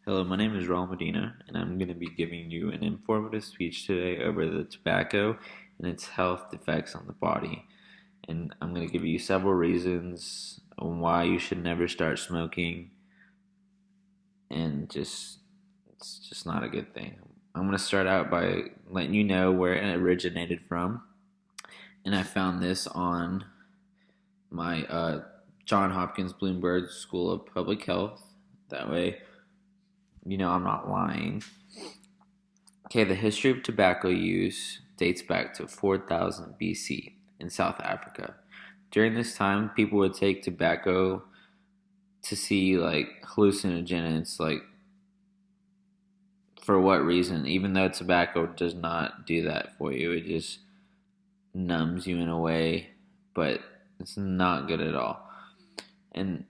Hello, my name is Raul Medina, and I'm going to be giving you an informative speech today over the tobacco and its health effects on the body. And I'm going to give you several reasons on why you should never start smoking, and it's just not a good thing. I'm going to start out by letting you know where it originated from, and I found this on my John Hopkins Bloomberg School of Public Health. That way, I'm not lying. Okay, the history of tobacco use dates back to 4000 BC in South Africa. During this time, people would take tobacco to see like hallucinogens, like for what reason? Even though tobacco does not do that for you, it just numbs you in a way, but it's not good at all. And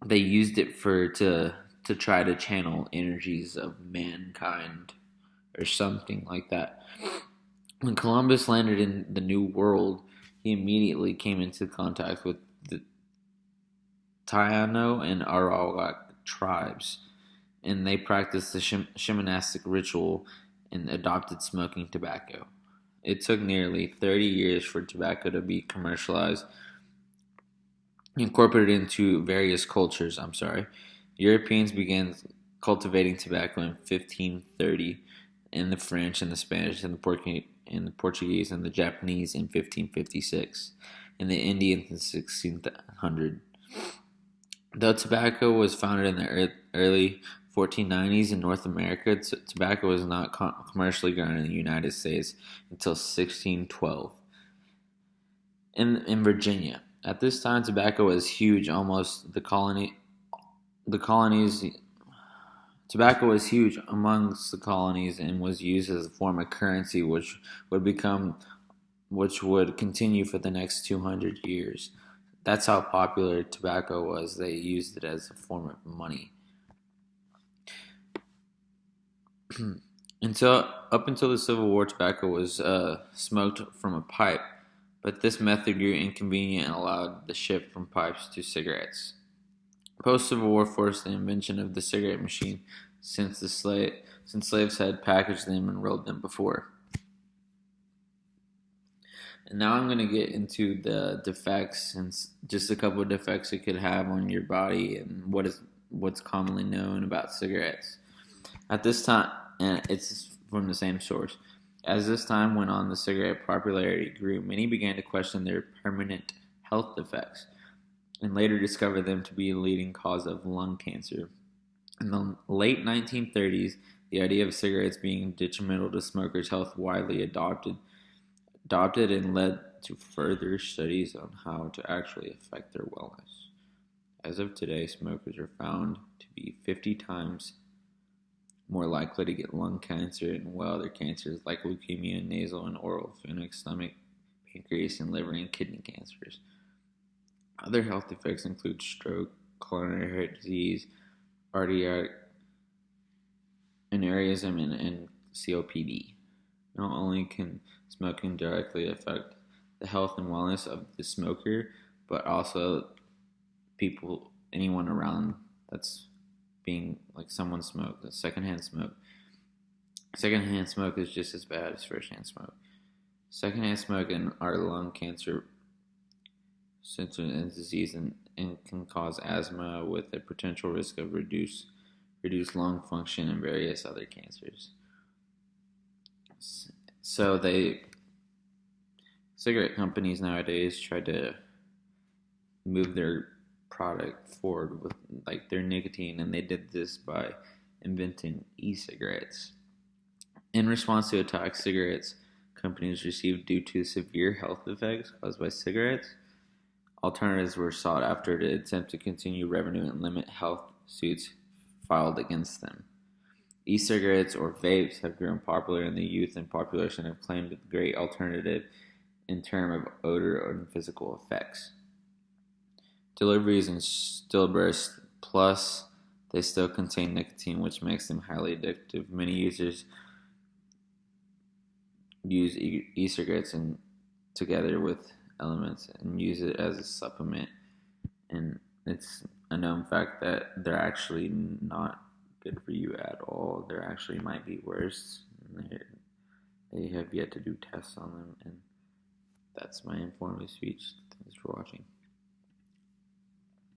they used it to try to channel energies of mankind or something like that. When Columbus landed in the New World, he immediately came into contact with the Taino and Arawak tribes, and they practiced the shamanistic ritual and adopted smoking tobacco. It took nearly 30 years for tobacco to be commercialized, incorporated into various cultures. Europeans began cultivating tobacco in 1530, and the French and the Spanish and the Portuguese and the Japanese in 1556, and the Indians in 1600. Though tobacco was founded in the early 1490s in North America, tobacco was not commercially grown in the United States until 1612 in Virginia. At this time, tobacco was huge. The colonies. Tobacco was huge amongst the colonies and was used as a form of currency, which would continue for the next 200 years. That's how popular tobacco was. They used it as a form of money. Up until the Civil War, tobacco was smoked from a pipe, but this method grew inconvenient and allowed the shift from pipes to cigarettes. Post-Civil War forced the invention of the cigarette machine, since slaves had packaged them and rolled them before. And now I'm going to get into the defects and just a couple of defects it could have on your body and what's commonly known about cigarettes. At this time, and it's from the same source. As this time went on, the cigarette popularity grew. Many began to question their permanent health effects, and later discovered them to be a leading cause of lung cancer. In the late 1930s, the idea of cigarettes being detrimental to smokers' health widely adopted and led to further studies on how to actually affect their wellness. As of today, smokers are found to be 50 times more likely to get lung cancer and other cancers like leukemia, nasal and oral pharynx, stomach, pancreas, and liver and kidney cancers. Other health effects include stroke, coronary heart disease, cardiac aneurysm, and COPD. Not only can smoking directly affect the health and wellness of the smoker, but also anyone around that's being like someone smoked, the secondhand smoke. Secondhand smoke is just as bad as firsthand smoke. Secondhand smoke and our lung cancer symptoms and disease and can cause asthma with a potential risk of reduced lung function and various other cancers. So cigarette companies nowadays try to move their product forward with like their nicotine, and they did this by inventing e-cigarettes. In response to attacks cigarettes companies received due to severe health effects caused by cigarettes, alternatives were sought after to attempt to continue revenue and limit health suits filed against them. E-cigarettes or vapes have grown popular in the youth and population have claimed a great alternative in terms of odor and physical effects. Deliveries and stillbursts, plus they still contain nicotine, which makes them highly addictive. Many users use e-cigarettes together with elements and use it as a supplement. And it's a known fact that they're actually not good for you at all. There actually might be worse. They have yet to do tests on them, and that's my informative speech. Thanks for watching.